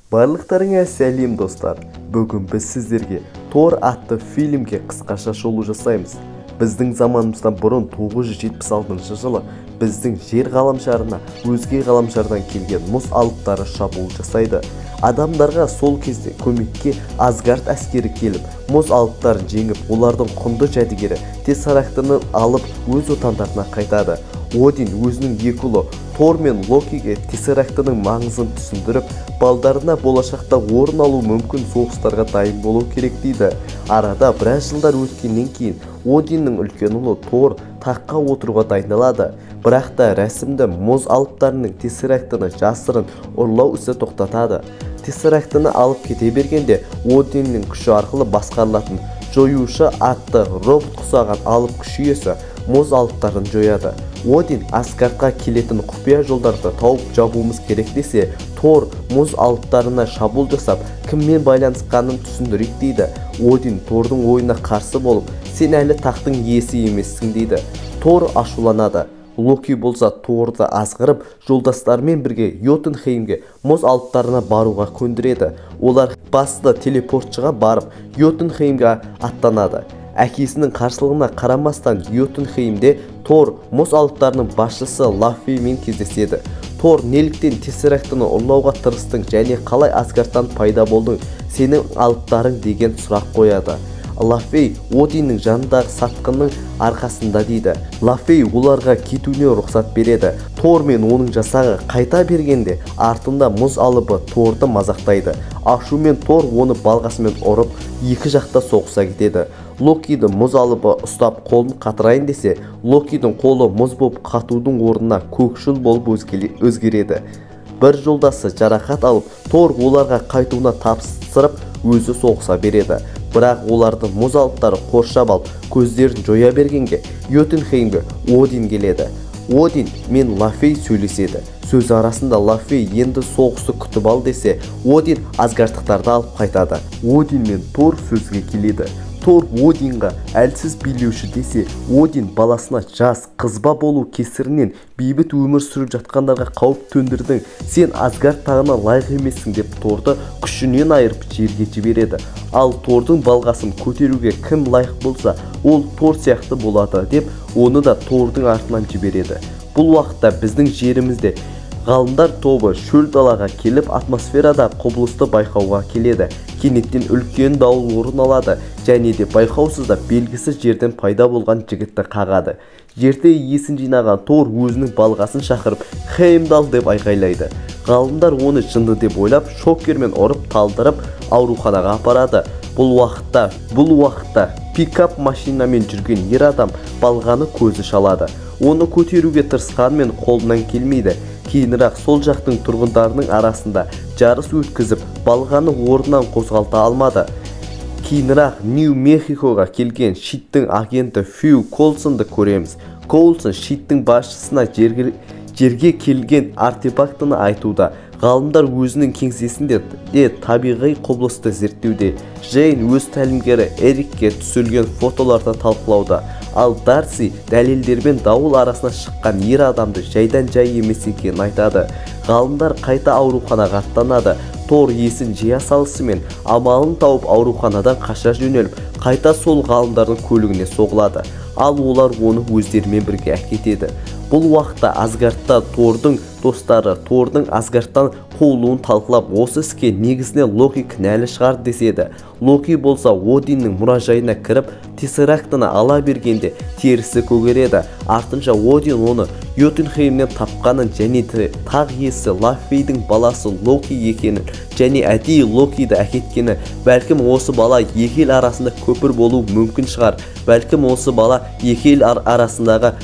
Барлықтарыңа сәлем достар. Бүгін біз сіздерге Тор атты фильмге қысқаша шолу жасаймыз. Біздің заманымыздан бұрын 976 жылы біздің жер ғаламшарына өзге ғаламшардан келген мұз алыптары шабуыл жасайды. Адамдарға сол кезде көмекке Асгард әскері келіп, мұз алыптарын жеңіп, олардың құнды жәдігері Тессарактыны алып өз отандарына қайтады. Один өзінің екі ұлы Тор мен Локиге Тессарактының маңызын түсіндіріп, балдарына болашақта орын алу мүмкін соғыстарға дайын болу керек дейді. Арада біраз жылдар өткеннен кейін Одиннің үлкен ұлы Тор таққа отыруға дайындалады. Бірақ та рәсімді мұз алыптарының Тессарактыны жасырын ұрлау ісі тоқтатады. Тессарактыны алып кете бергенде Одиннің күші арқылы басқарылатын жоюшы атты робот құсаған алып күш иесі мұз алыптарын жояды. Один Асгардқа келетін құпия жолдарды тауып жабуымыз керек десе, Тор мұз алыптарына шабуыл жасап, кіммен байланысқанын түсіндірейік дейді. Один Тордың ойына қарсы болып, сен әлі тақтың иесі емессің дейді. Тор ашуланады. Локи болса Торды азғырып, жолдастарымен бірге Йотунхеймге мұз алыптарына баруға көндіреді. Олар басты телепортшыға барып, Йотунхеймге аттанады. Әкесінің қарсылығына қарамастан Йотунхеймде Тор мұз алыптарының басшысы Лаффеймен кездеседі. Тор, неліктен Тессарактыны ұрлауға тырыстың және қалай Асгардтан пайда болдың, сенің алыптарың деген сұрақ қояды. Лаффей Одиннің жанындағы сатқынның арқасында дейді. Лаффей оларға кетуіне рұқсат береді. Тор мен оның жасағы қайта бергенде артында мұз алыбы Торды мазақтайды. Ашумен Тор оны балғасымен ұрып, екі жақта соғыса кетеді. Локиді мұз алыбы ұстап қолын қатырайын десе, Локидің қолы мұз болып қатудың орнына көкшіл болып өзгереді. Бір жолдасы жарақат алып, Тор оларға қайтуына тапсырып, өзі соғыса береді. Бірақ олардың мұз алыптары қоршап алып, көздерін жоя бергенге Йотунхеймге Один келеді. Один мен Лаффей сөйлеседі. Сөз арасында Лаффей енді соғысты күтіп ал десе, Один Асгардтықтарды алып қайтады. Один мен Тор сөзге келеді. Тор Одинға әлсіз билеуші десе, Один баласына жас, қызба болу кесірінен бейбіт өмір сүріп жатқандарға қауіп төндірдің, сен Асгард тағына лайық емессің деп Торды күшінен айырып жерге жібереді. Ал Тордың балғасын көтеруге кім лайық болса, ол Тор сияқты болады деп, оны да Тордың артынан жібереді. Бұл уақытта біздің жерімізде ғалымдар тобы шөл далаға келіп, атмосферада құбылысты байқауға келеді. Кенеттен үлкен дауыл орын алады және де байқаусызда белгісіз жерден пайда болған жігітті қағады. Жерде есін жинаған Тор өзінің балғасын шақырып, Хеймдал деп айқайлайды. Ғалымдар оны жынды деп ойлап, шокермен ұрып талдырып, ауруханаға апарады. Бұл уақытта пикап машинамен жүрген ер адам балғаны көзі шалады. Оны көтеруге тырысқанмен қолынан келмейді. Кейінірек сол жақтың тұрғындарының арасында жарыс өткізіп, балғаны орнынан қозғалта алмады. Кейінірек Нью-Мехикоға келген Шиттің агенті Фью Колсонды көреміз. Колсон Шиттің басшысына жерге келген артефактыны айтуда. Ғалымдар өзінің кеңсесінде де табиғи құбылысты зерттеуде. Джейн өз тәлімгері Эрикке түсірілген фотоларды талқылауда. Ал Дарси дәлелдермен дауыл арасына шыққан ер адамды жайдан жай емес екенін айтады. Ғалымдар қайта ауруханаға аттанады. Тор есін жия салысымен амалын тауып ауруханадан қаша жөнеліп, қайта сол ғалымдардың көлігіне соғылады. Ал олар оны өздерімен бірге әкетеді. Бұл уақытта Асгардта Тордың достары Тордың Асгардтан қуылуын талқылап, осы іске негізінен Локи кінәлі шығар деседі. Локи болса Одиннің мұражайына кіріп, Тессарактыны ала бергенде терісі көгереді. Артынша Один оны Йотунхеймнен тапқанын және тақ иесі Лаффейдің баласы Локи екенін және әдейі Локиді әкеткені, бәлкім осы бала екі ел арасында көпір болу мүмкін шығар. Бәлкім осы бала екі ел арасындағы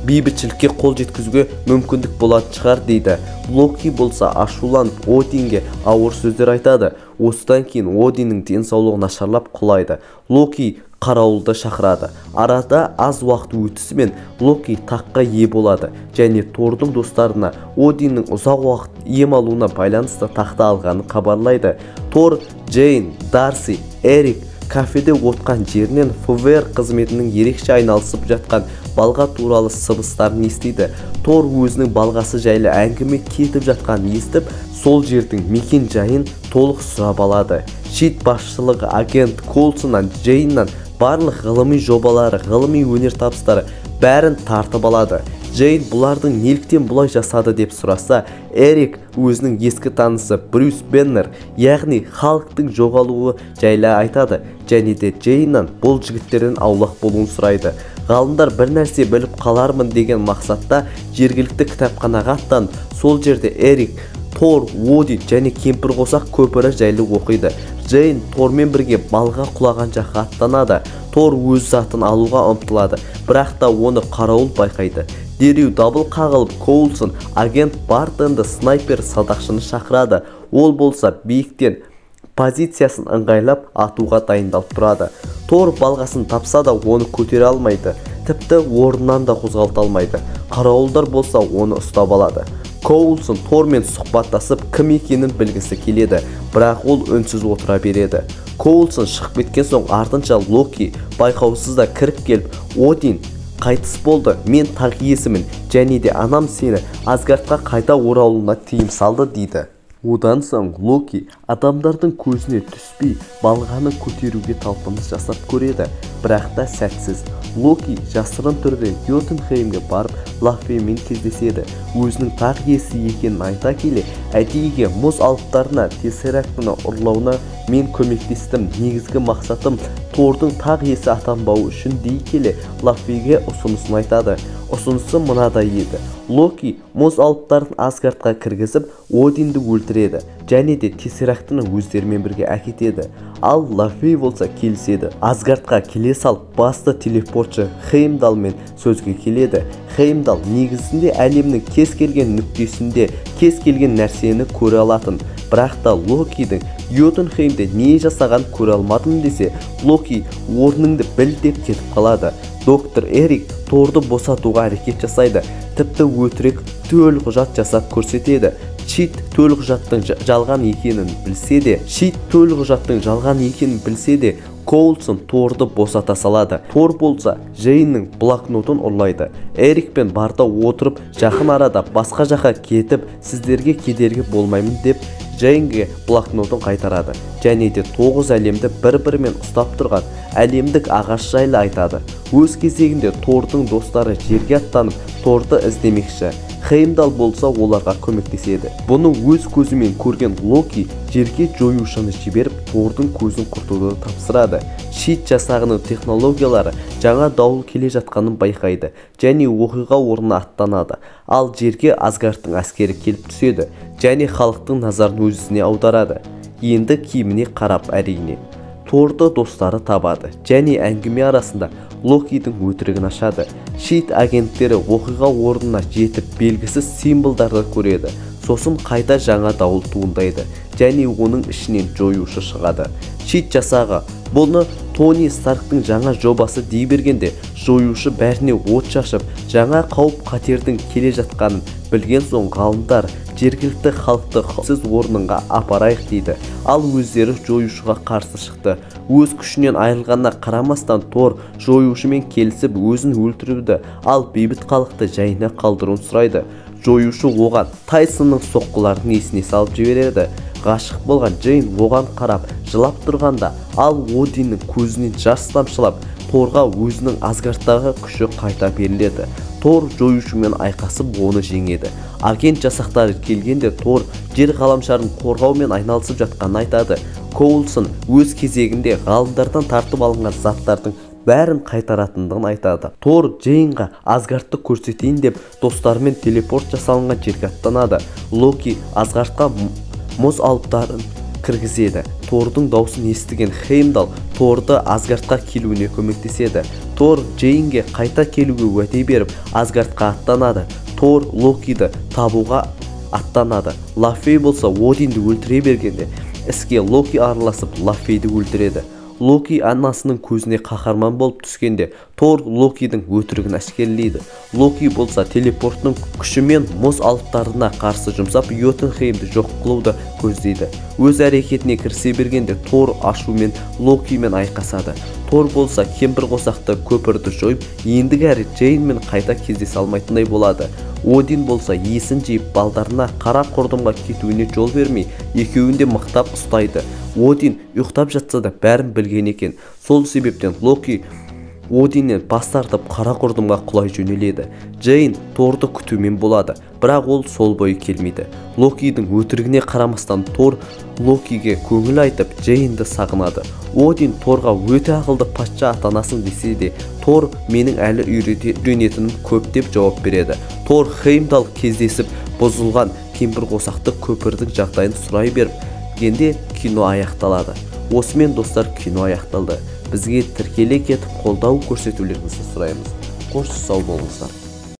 бейбітшілікке қол жеткізуге мүмкіндік болатын шығар дейді. Локи болса ашуланып Одинге ауыр сөздер айтады. Осыдан кейін Одиннің денсаулығы нашарлап құлайды. Локи қарауылды шақырады. Арада аз уақыт өтісімен Локи таққа ие болады және Тордың достарына Одиннің ұзақ уақыт ем алуына байланысты тақты алғанын хабарлайды. Тор, Джейн, Дарси, Эрик кафеде отқан жерінен ФБР қызметінің ерекше айналысып жатқан балға туралы сыбыстарын естиді. Тор өзінің балғасы жайлы әңгіме кетіп жатқанын естіп, сол жердің мекен жайын толық сұрап алады. SHIELD басшылығы агент Коулсоннан, Джейннан барлық ғылыми жобалары, ғылыми өнертабыстары бәрін тартып алады. Джейн бұлардың неліктен бұлай жасады деп сұраса, Эрик өзінің ескі танысы Брюс Беннер, яғни халықтың жоғалуы жайлы айтады, және де Джейннан бұл жігіттерден аулақ болуын сұрайды. Ғалымдар бір нәрсе біліп қалармын деген мақсатта жергілікті кітапханаға аттанып, сол жерде Эрик, Тор, Один және кемпірқосақ көпірі жайлы оқиды. Джейн Тормен бірге балға құлаған жаққа аттанады. Тор өз затын алуға ұмтылады, бірақ та оны қарауыл байқайды. Дереу дабыл қағылып, Коулсон агент Бартенді снайпер садақшыны шақырады. Ол болса биіктен позициясын ыңғайлап атуға дайындалып тұрады. Тор балғасын тапса да оны көтере алмайды, тіпті орнынан да қозғалта алмайды. Қарауылдар болса оны ұстап алады. Коулсон Тормен сұхбаттасып кім екенін білгісі келеді, бірақ ол үнсіз отыра береді. Коулсон шығып кеткен соң артынша Локи байқаусызда кіріп келіп, Один қайтыс болды, мен тақ иесімін, және де анам сені Асгардқа қайта оралуына тыйым салды дейді. Одан соң Локи адамдардың көзіне түспей балғаны көтеруге талпыныс жасап көреді, бірақ та сәтсіз. Локи жасырын түрде Йотунхеймге барып Лаффеймен кездеседі. Өзінің тақ иесі екенін айта келе, әдейіге мұз алыптарына Тессерактыны ұрлауына мен көмектестім. Негізгі мақсатым Тордың тақ иесі атанбауы үшін дей келе Лаффейге ұсынысын айтады. Ұсынысы мынадай еді. Локи мұз алыптарын Асгардқа кіргізіп, Одинді өлтіреді, және де Тессерактыны өздерімен бірге әкетеді. Ал Лаффей болса келіседі. Асгардқа келе салып, басты телепортшы Хеймдалмен сөзге келеді. Хеймдал негізінде әлемнің кез келген нүктесінде кез келген нәрсені көре алатын. Бірақ та Локидің Йотунхеймде не жасаған көре алмадым десе, Локи орныңды біл деп кетіп қалады. Доктор Эрик Торды босатуға әрекет жасайды, тіпті өтірік төл құжат жасап көрсетеді. SHIELD төл құжаттың жалған екенін білсе де, Коулсон Торды босата салады. Тор болса Джейннің блокнотын ұрлайды. Эрикпен барда отырып, жақын арада басқа жаққа кетіп, сіздерге кедергі болмаймын деп Джейнге блокнотын қайтарады, және де 9 әлемді бір-бірімен ұстап тұрған әлемдік ағаш жайлы айтады. Өз кезегінде Тордың достары жерге аттанып, Торды іздемекші. Хеймдал болса оларға көмектеседі. Бұны өз көзімен көрген Локи жерге жоюшыны жіберіп, Тордың көзін құртуды тапсырады. SHIELD жасағының технологиялары жаңа дауыл келе жатқанын байқайды, және оқиға орнына аттанады. Ал жерге Асгардтың әскері келіп түседі, және халықтың назарын өзіне аударады. Енді киіміне қарап әрине. Торды достары табады, және әңгіме арасында Локидің өтірігін ашады. SHIELD агенттері оқиға орнына жетіп белгісіз символдарды көреді. Сосын қайта жаңа дауыл туындайды, және оның ішінен жоюшы шығады. SHIELD жасағы бұны Тони Старктың жаңа жобасы дей бергенде, жоюшы бәріне от шашып, жаңа қауіп қатердің келе жатқанын білген соң ғалымдар жергілікті халықты қауіпсіз орнынға апарайық дейді. Ал өздері жоюшыға қарсы шықты. Өз күшінен айырылғанына қарамастан Тор жоюшымен келісіп өзін өлтіруді, ал бейбіт халықты жайына қалдыруын сұрайды. Жоюшы оған Тайсонның соққыларын есіне салып жібереді. Ғашық болған Джейн оған қарап жылап тұрғанда, ал Одиннің көзінен жас тамшылап, Торға өзінің Асгардтағы күші қайта беріледі. Тор жоюшымен айқасып оны жеңеді. Агент жасақтары келгенде Тор жер ғаламшарын қорғаумен айналысып жатқанын айтады. Коулсон өз кезегінде ғалымдардан тартып алынған заттардың бәрін қайтаратындығын айтады. Тор Джейнға Асгардты көрсетейін деп достарымен телепорт жасалынған жерге аттанады. Локи Асгардқа мұз алыптарын кіргізеді. Тордың даусын естіген Хеймдал Торды Асгардқа келуіне көмектеседі. Тор Джейнге қайта келуге уәде беріп, Асгардқа аттанады. Тор Локиді табуға аттанады. Лаффей болса Одинді өлтіре бергенде, іске Локи араласып Лаффейді өлтіреді. Локи анасының көзіне қаһарман болып түскенде, Тор Локидің өтірігін әшкерелейді. Локи болса телепортының күшімен мұз алыптарына қарсы жұмсап, Йотунхеймді жоқ қылуды көздейді. Өз әрекетіне кірісе бергенде Тор ашумен Локимен айқасады. Тор болса кемпірқосақты көпірді жойып, ендігі әрі Джейнмен қайта кездесе алмайтындай болады. Один болса есін жиып балдарына қара құрдымға кетуіне жол бермей, екеуін де мықтап ұстайды. Один ұйықтап жатса да бәрін білген екен. Сол себептен Локи Одиннен бас тартып қара құрдымға құлай жөнеледі. Джейн Торды күтумен болады, бірақ ол сол бойы келмейді. Локидің өтірігіне қарамастан Тор Локиге көңіл айтып, Джейнді сағынады. Один Торға өте ақылды патша атанасың десе де, Тор менің әлі үйренетінім көп деп жауап береді. Тор Хеймдал кездесіп бұзылған кемпірқосақты көпірдің жағдайын сұрай бергенде кино аяқталады. Осымен достар, кино аяқталды. Бізге тіркеле кетіп қолдау көрсетулеріңізді сұраймыз. Қош сау болыңыздар.